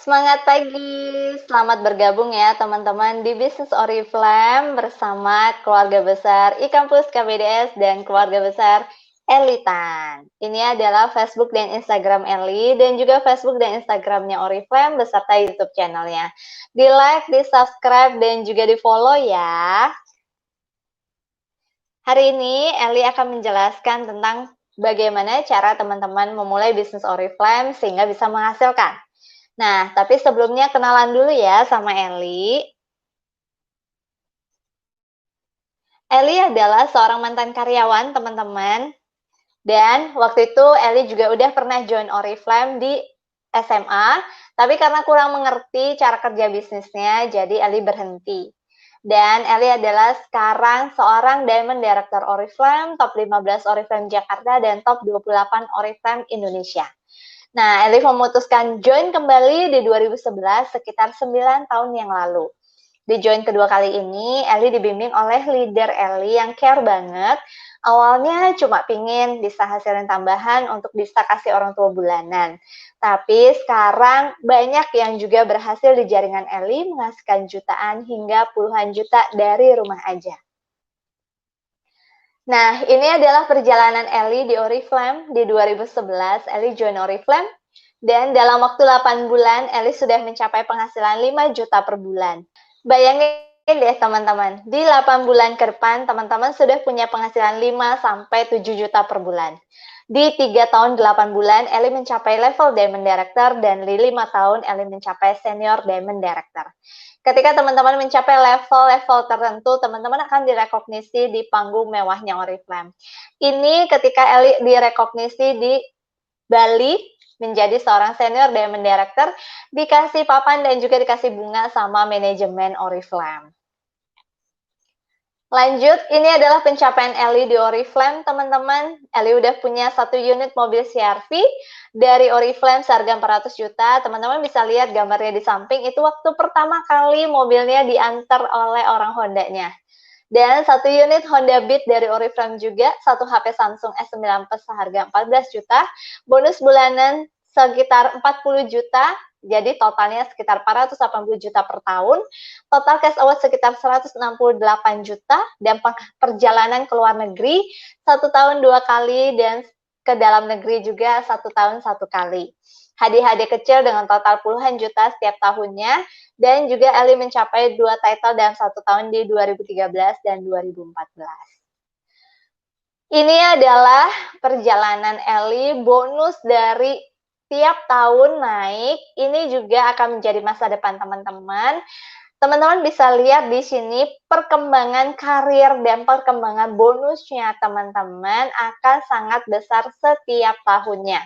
Semangat pagi, selamat bergabung ya teman-teman di Bisnis Oriflame bersama keluarga besar e-Kampus KBDS dan keluarga besar Elitan. Ini adalah Facebook dan Instagram Eli dan juga Facebook dan Instagramnya Oriflame beserta YouTube channelnya. Di like, di subscribe dan juga di follow ya. Hari ini Eli akan menjelaskan tentang bagaimana cara teman-teman memulai bisnis Oriflame sehingga bisa menghasilkan. Nah, tapi sebelumnya kenalan dulu ya sama Eli. Eli adalah seorang mantan karyawan, teman-teman. Dan waktu itu Eli juga udah pernah join Oriflame di SMA, tapi karena kurang mengerti cara kerja bisnisnya, jadi Eli berhenti. Dan Eli adalah sekarang seorang Diamond Director Oriflame, top 15 Oriflame Jakarta, dan top 28 Oriflame Indonesia. Nah, Eli memutuskan join kembali di 2011 sekitar 9 tahun yang lalu. Di join kedua kali ini, Eli dibimbing oleh leader Eli yang care banget. Awalnya cuma pingin bisa hasilin tambahan untuk bisa kasih orang tua bulanan. Tapi sekarang banyak yang juga berhasil di jaringan Eli menghasilkan jutaan hingga puluhan juta dari rumah aja. Nah, ini adalah perjalanan Eli di Oriflame. Di 2011, Eli join Oriflame. Dan dalam waktu 8 bulan, Eli sudah mencapai penghasilan 5 juta per bulan. Bayangin deh teman-teman, di 8 bulan ke depan, teman-teman sudah punya penghasilan 5-7 juta per bulan. Di 3 tahun 8 bulan, Eli mencapai level Diamond Director, dan di 5 tahun, Eli mencapai Senior Diamond Director. Ketika teman-teman mencapai level-level tertentu, teman-teman akan direkognisi di panggung mewahnya Oriflame. Ini ketika Eli direkognisi di Bali, menjadi seorang Senior Diamond Director, dikasih papan dan juga dikasih bunga sama manajemen Oriflame. Lanjut, ini adalah pencapaian Eli di Oriflame, teman-teman. Eli udah punya 1 unit mobil CR-V dari Oriflame seharga 400 juta. Teman-teman bisa lihat gambarnya di samping, itu waktu pertama kali mobilnya diantar oleh orang Hondanya. Dan 1 unit Honda Beat dari Oriflame juga, 1 HP Samsung S9 Plus seharga 14 juta, bonus bulanan sekitar 40 juta, jadi totalnya sekitar 480 juta per tahun, total cash out sekitar 168 juta, dan perjalanan ke luar negeri 1 tahun 2 kali, dan ke dalam negeri juga 1 tahun 1 kali. Hadiah-hadiah kecil dengan total puluhan juta setiap tahunnya, dan juga Eli mencapai 2 title dalam 1 tahun di 2013 dan 2014. Ini adalah perjalanan Eli, bonus dari tiap tahun naik, ini juga akan menjadi masa depan teman-teman. Teman-teman bisa lihat di sini perkembangan karir dan perkembangan bonusnya teman-teman akan sangat besar setiap tahunnya.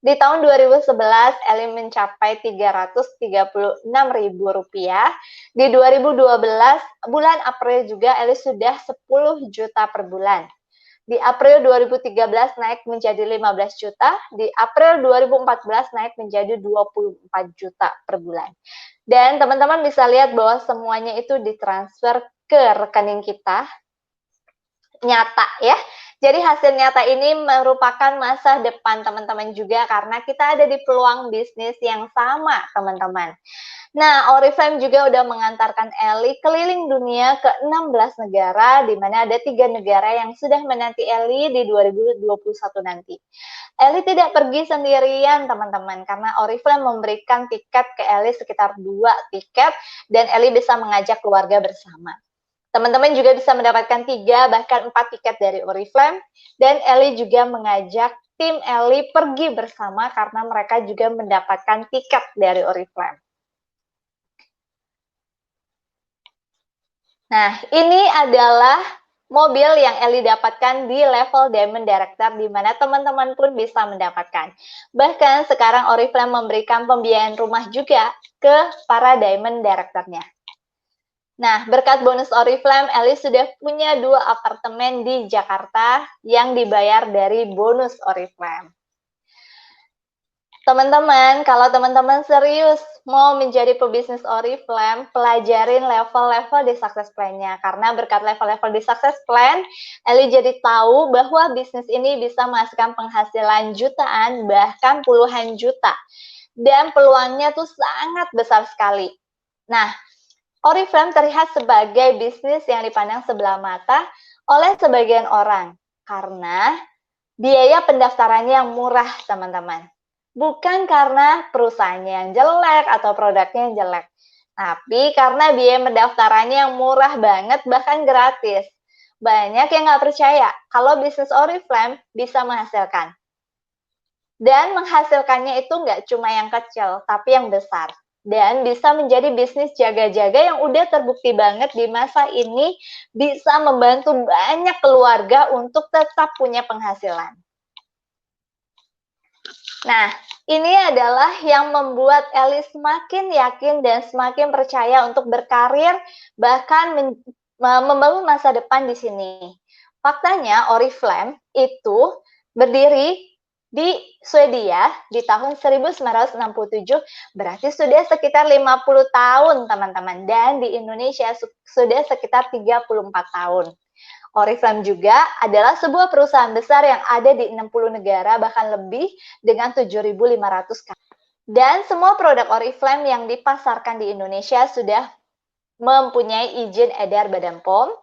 Di tahun 2011, Eli mencapai Rp336.000. Di 2012, bulan April juga Eli sudah 10 juta per bulan. Di April 2013 naik menjadi 15 juta, di April 2014 naik menjadi 24 juta per bulan. Dan teman-teman bisa lihat bahwa semuanya itu ditransfer ke rekening kita, nyata ya. Jadi hasil nyata ini merupakan masa depan teman-teman juga karena kita ada di peluang bisnis yang sama teman-teman. Nah, Oriflame juga udah mengantarkan Eli keliling dunia ke 16 negara, di mana ada 3 negara yang sudah menanti Eli di 2021 nanti. Eli tidak pergi sendirian, teman-teman, karena Oriflame memberikan tiket ke Eli sekitar 2 tiket, dan Eli bisa mengajak keluarga bersama. Teman-teman juga bisa mendapatkan 3 bahkan 4 tiket dari Oriflame, dan Eli juga mengajak tim Eli pergi bersama karena mereka juga mendapatkan tiket dari Oriflame. Nah, ini adalah mobil yang Eli dapatkan di level Diamond Director, di mana teman-teman pun bisa mendapatkan. Bahkan sekarang Oriflame memberikan pembiayaan rumah juga ke para Diamond Director-nya. Nah, berkat bonus Oriflame, Eli sudah punya 2 apartemen di Jakarta yang dibayar dari bonus Oriflame. Teman-teman, kalau teman-teman serius mau menjadi pebisnis Oriflame, pelajarin level-level di success plan-nya. Karena berkat level-level di success plan, Eli jadi tahu bahwa bisnis ini bisa menghasilkan penghasilan jutaan, bahkan puluhan juta. Dan peluangnya tuh sangat besar sekali. Nah, Oriflame terlihat sebagai bisnis yang dipandang sebelah mata oleh sebagian orang. Karena biaya pendaftarannya yang murah, teman-teman. Bukan karena perusahaannya yang jelek atau produknya yang jelek, tapi karena biaya pendaftarannya yang murah banget, bahkan gratis. Banyak yang nggak percaya kalau bisnis Oriflame bisa menghasilkan. Dan menghasilkannya itu nggak cuma yang kecil, tapi yang besar. Dan bisa menjadi bisnis jaga-jaga yang udah terbukti banget di masa ini bisa membantu banyak keluarga untuk tetap punya penghasilan. Nah, ini adalah yang membuat Eli semakin yakin dan semakin percaya untuk berkarir, bahkan membangun masa depan di sini. Faktanya, Oriflame itu berdiri di Swedia di tahun 1967, berarti sudah sekitar 50 tahun, teman-teman. Dan di Indonesia sudah sekitar 34 tahun. Oriflame juga adalah sebuah perusahaan besar yang ada di 60 negara, bahkan lebih, dengan 7.500 karyawan. Dan semua produk Oriflame yang dipasarkan di Indonesia sudah mempunyai izin edar Badan POM.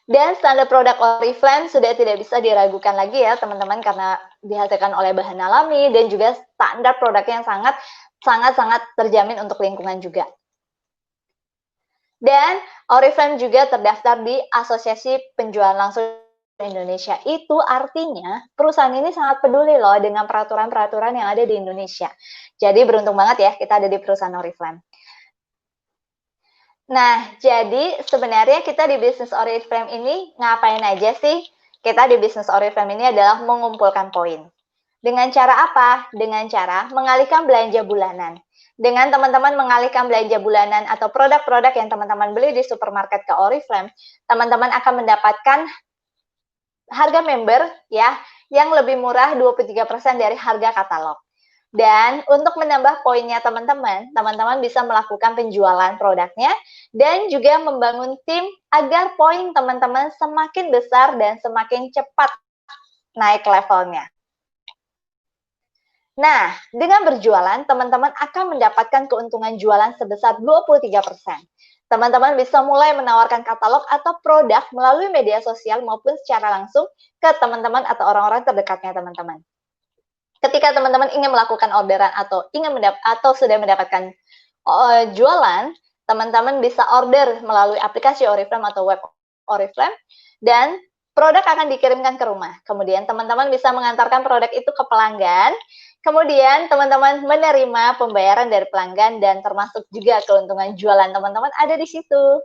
Dan standar produk Oriflame sudah tidak bisa diragukan lagi ya teman-teman, karena dihasilkan oleh bahan alami dan juga standar produknya yang sangat terjamin untuk lingkungan juga. Dan Oriflame juga terdaftar di Asosiasi Penjualan Langsung Indonesia. Itu artinya perusahaan ini sangat peduli loh dengan peraturan-peraturan yang ada di Indonesia. Jadi beruntung banget ya kita ada di perusahaan Oriflame. Nah, jadi sebenarnya kita di bisnis Oriflame ini ngapain aja sih? Kita di bisnis Oriflame ini adalah mengumpulkan poin. Dengan cara apa? Dengan cara mengalihkan belanja bulanan. Dengan teman-teman mengalihkan belanja bulanan atau produk-produk yang teman-teman beli di supermarket ke Oriflame, teman-teman akan mendapatkan harga member ya yang lebih murah 23% dari harga katalog. Dan untuk menambah poinnya teman-teman bisa melakukan penjualan produknya dan juga membangun tim agar poin teman-teman semakin besar dan semakin cepat naik levelnya. Nah, dengan berjualan, teman-teman akan mendapatkan keuntungan jualan sebesar 23%. Teman-teman bisa mulai menawarkan katalog atau produk melalui media sosial maupun secara langsung ke teman-teman atau orang-orang terdekatnya teman-teman. Ketika teman-teman ingin melakukan orderan atau sudah mendapatkan jualan, teman-teman bisa order melalui aplikasi Oriflame atau web Oriflame dan produk akan dikirimkan ke rumah. Kemudian teman-teman bisa mengantarkan produk itu ke pelanggan. Kemudian teman-teman menerima pembayaran dari pelanggan dan termasuk juga keuntungan jualan teman-teman ada di situ.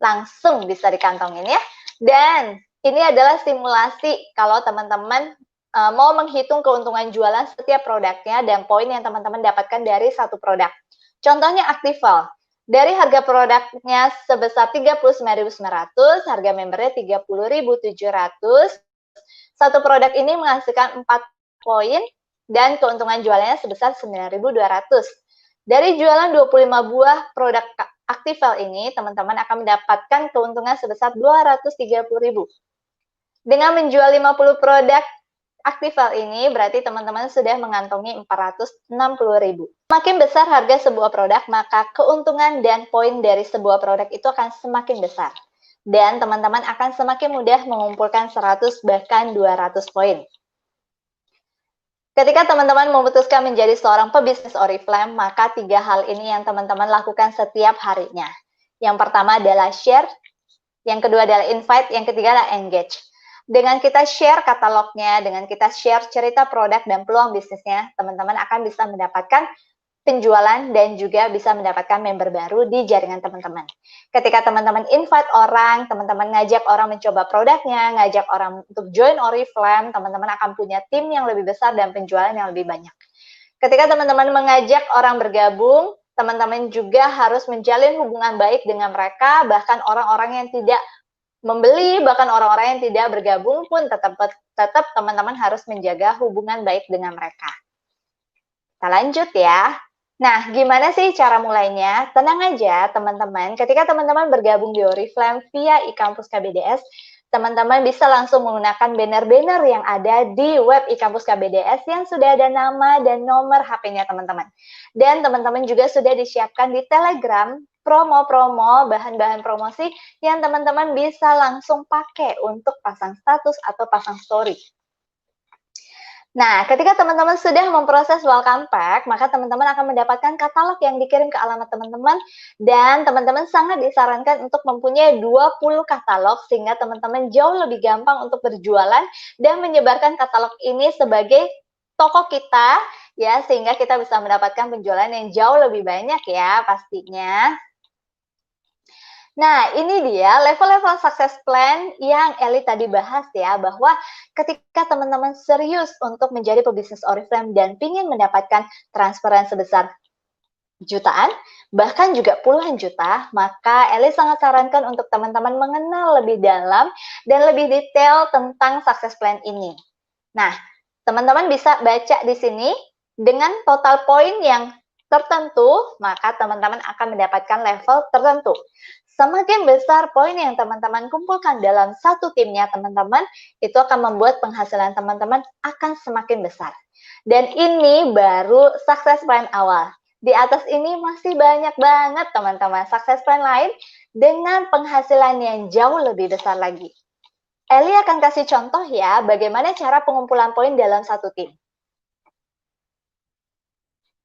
Langsung bisa dikantongin ya. Dan ini adalah simulasi kalau teman-teman mau menghitung keuntungan jualan setiap produknya dan poin yang teman-teman dapatkan dari satu produk. Contohnya Actival. Dari harga produknya sebesar 39.900, harga membernya 30.700. Satu produk ini menghasilkan 4 poin dan keuntungan jualannya sebesar 9.200. Dari jualan 25 buah produk Actival ini, teman-teman akan mendapatkan keuntungan sebesar 230.000. Dengan menjual 50 produk Actival ini, berarti teman-teman sudah mengantongi 460.000. Semakin besar harga sebuah produk, maka keuntungan dan poin dari sebuah produk itu akan semakin besar. Dan teman-teman akan semakin mudah mengumpulkan 100 bahkan 200 poin. Ketika teman-teman memutuskan menjadi seorang pebisnis Oriflame, maka 3 hal ini yang teman-teman lakukan setiap harinya. Yang pertama adalah share, yang kedua adalah invite, yang ketiga adalah engage. Dengan kita share katalognya, dengan kita share cerita produk dan peluang bisnisnya, teman-teman akan bisa mendapatkan penjualan, dan juga bisa mendapatkan member baru di jaringan teman-teman. Ketika teman-teman invite orang, teman-teman ngajak orang mencoba produknya, ngajak orang untuk join Oriflame, teman-teman akan punya tim yang lebih besar dan penjualan yang lebih banyak. Ketika teman-teman mengajak orang bergabung, teman-teman juga harus menjalin hubungan baik dengan mereka, bahkan orang-orang yang tidak membeli, bahkan orang-orang yang tidak bergabung pun tetap teman-teman harus menjaga hubungan baik dengan mereka. Kita lanjut ya. Nah, gimana sih cara mulainya? Tenang aja teman-teman, ketika teman-teman bergabung di Oriflame via e-Kampus KBDS, teman-teman bisa langsung menggunakan banner-banner yang ada di web e-Kampus KBDS yang sudah ada nama dan nomor HP-nya teman-teman. Dan teman-teman juga sudah disiapkan di Telegram promo-promo, bahan-bahan promosi yang teman-teman bisa langsung pakai untuk pasang status atau pasang story. Nah, ketika teman-teman sudah memproses welcome pack, maka teman-teman akan mendapatkan katalog yang dikirim ke alamat teman-teman, dan teman-teman sangat disarankan untuk mempunyai 20 katalog, sehingga teman-teman jauh lebih gampang untuk berjualan dan menyebarkan katalog ini sebagai toko kita, ya, sehingga kita bisa mendapatkan penjualan yang jauh lebih banyak ya, pastinya. Nah, ini dia level-level success plan yang Eli tadi bahas ya, bahwa ketika teman-teman serius untuk menjadi pebisnis Oriflame dan ingin mendapatkan transferan sebesar jutaan, bahkan juga puluhan juta, maka Eli sangat sarankan untuk teman-teman mengenal lebih dalam dan lebih detail tentang success plan ini. Nah, teman-teman bisa baca di sini dengan total poin yang tertentu, maka teman-teman akan mendapatkan level tertentu. Semakin besar poin yang teman-teman kumpulkan dalam satu timnya teman-teman, itu akan membuat penghasilan teman-teman akan semakin besar. Dan ini baru success plan awal. Di atas ini masih banyak banget teman-teman success plan lain dengan penghasilan yang jauh lebih besar lagi. Eli akan kasih contoh ya, bagaimana cara pengumpulan poin dalam satu tim.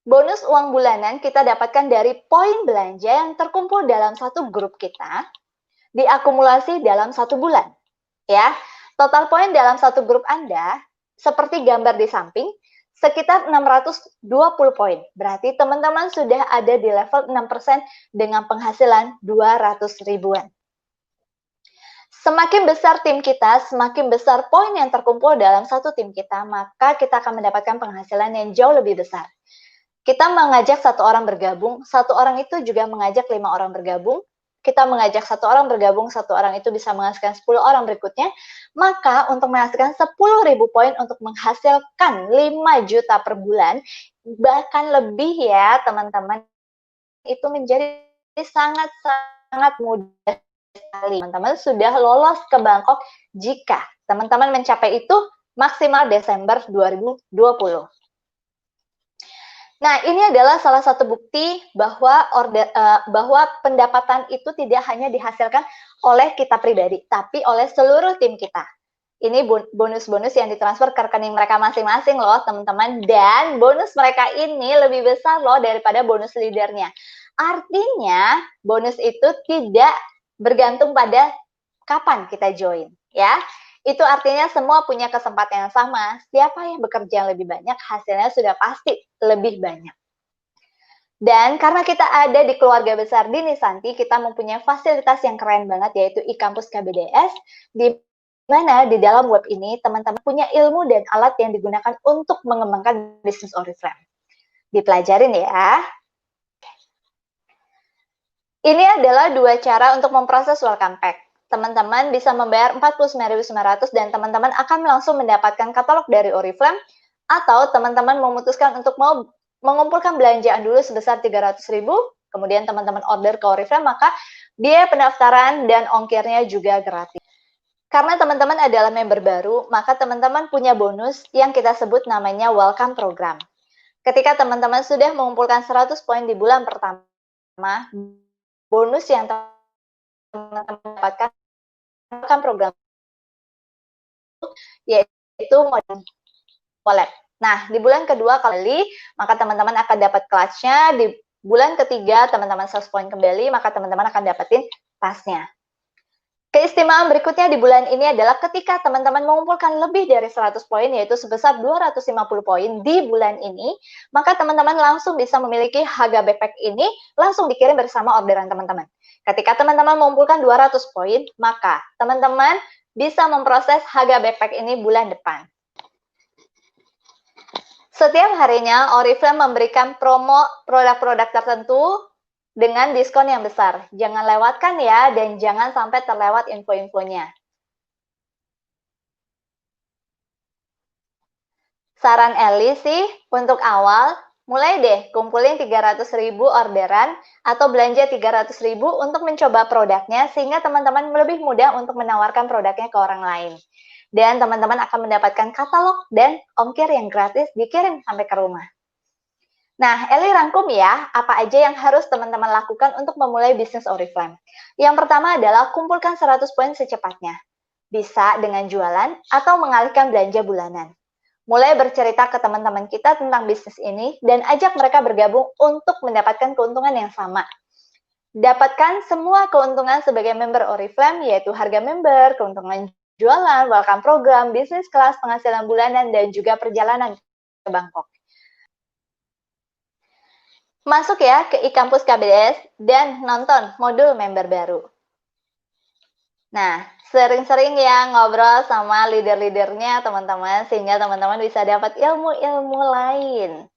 Bonus uang bulanan kita dapatkan dari poin belanja yang terkumpul dalam satu grup kita, diakumulasi dalam satu bulan. Ya, total poin dalam satu grup Anda, seperti gambar di samping, sekitar 620 poin. Berarti teman-teman sudah ada di level 6% dengan penghasilan 200 ribuan. Semakin besar tim kita, semakin besar poin yang terkumpul dalam satu tim kita, maka kita akan mendapatkan penghasilan yang jauh lebih besar. Kita mengajak satu orang bergabung, satu orang itu juga mengajak 5 orang bergabung, kita mengajak satu orang bergabung, satu orang itu bisa menghasilkan 10 orang berikutnya, maka untuk menghasilkan 10.000 poin untuk menghasilkan 5 juta per bulan, bahkan lebih ya teman-teman, itu menjadi sangat-sangat mudah sekali. Teman-teman sudah lolos ke Bangkok jika teman-teman mencapai itu maksimal Desember 2020. Nah, ini adalah salah satu bukti bahwa bahwa pendapatan itu tidak hanya dihasilkan oleh kita pribadi, tapi oleh seluruh tim kita. Ini bonus-bonus yang ditransfer ke rekening mereka masing-masing loh, teman-teman. Dan bonus mereka ini lebih besar loh daripada bonus leadernya. Artinya, bonus itu tidak bergantung pada kapan kita join, ya. Itu artinya semua punya kesempatan yang sama. Siapa yang bekerja lebih banyak, hasilnya sudah pasti lebih banyak. Dan karena kita ada di keluarga besar Dini Santi, kita mempunyai fasilitas yang keren banget, yaitu e-Kampus KBDS, di mana di dalam web ini teman-teman punya ilmu dan alat yang digunakan untuk mengembangkan bisnis Oriflame. Dipelajarin ya. Ini adalah 2 cara untuk memproses welcome pack. Teman-teman bisa membayar 49.900 dan teman-teman akan langsung mendapatkan katalog dari Oriflame, atau teman-teman memutuskan untuk mau mengumpulkan belanjaan dulu sebesar 300.000, kemudian teman-teman order ke Oriflame, maka biaya pendaftaran dan ongkirnya juga gratis. Karena teman-teman adalah member baru, maka teman-teman punya bonus yang kita sebut namanya welcome program. Ketika teman-teman sudah mengumpulkan 100 poin di bulan pertama, bonus yang teman-teman dapatkan program yaitu wallet. Nah, di bulan kedua kali, maka teman-teman akan dapat clutch-nya. Di bulan ketiga, teman-teman 100 poin kembali, maka teman-teman akan dapetin tasnya. Keistimewaan berikutnya di bulan ini adalah ketika teman-teman mengumpulkan lebih dari 100 poin, yaitu sebesar 250 poin di bulan ini, maka teman-teman langsung bisa memiliki Haga Backpack ini langsung dikirim bersama orderan teman-teman. Ketika teman-teman mengumpulkan 200 poin, maka teman-teman bisa memproses Haga Backpack ini bulan depan. Setiap harinya, Oriflame memberikan promo produk-produk tertentu dengan diskon yang besar. Jangan lewatkan ya, dan jangan sampai terlewat info-infonya. Saran Eli sih, untuk awal, mulai deh kumpulin 300.000 orderan atau belanja 300.000 untuk mencoba produknya sehingga teman-teman lebih mudah untuk menawarkan produknya ke orang lain. Dan teman-teman akan mendapatkan katalog dan ongkir yang gratis dikirim sampai ke rumah. Nah, Eli rangkum ya, apa aja yang harus teman-teman lakukan untuk memulai bisnis Oriflame. Yang pertama adalah kumpulkan 100 poin secepatnya. Bisa dengan jualan atau mengalihkan belanja bulanan. Mulai bercerita ke teman-teman kita tentang bisnis ini dan ajak mereka bergabung untuk mendapatkan keuntungan yang sama. Dapatkan semua keuntungan sebagai member Oriflame, yaitu harga member, keuntungan jualan, welcome program, bisnis kelas, penghasilan bulanan, dan juga perjalanan ke Bangkok. Masuk ya ke e-kampus KBS dan nonton modul member baru. Nah, sering-sering ya ngobrol sama leader-leadernya teman-teman, sehingga teman-teman bisa dapat ilmu-ilmu lain.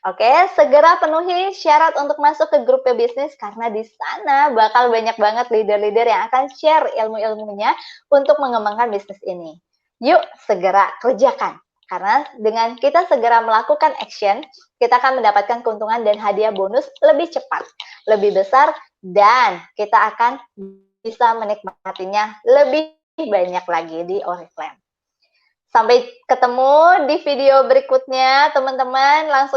Oke, segera penuhi syarat untuk masuk ke grup bisnis karena di sana bakal banyak banget leader-leader yang akan share ilmu-ilmunya untuk mengembangkan bisnis ini. Yuk, segera kerjakan. Karena dengan kita segera melakukan action, kita akan mendapatkan keuntungan dan hadiah bonus lebih cepat, lebih besar, dan kita akan bisa menikmatinya lebih banyak lagi di Oriflame. Sampai ketemu di video berikutnya, teman-teman. Langsung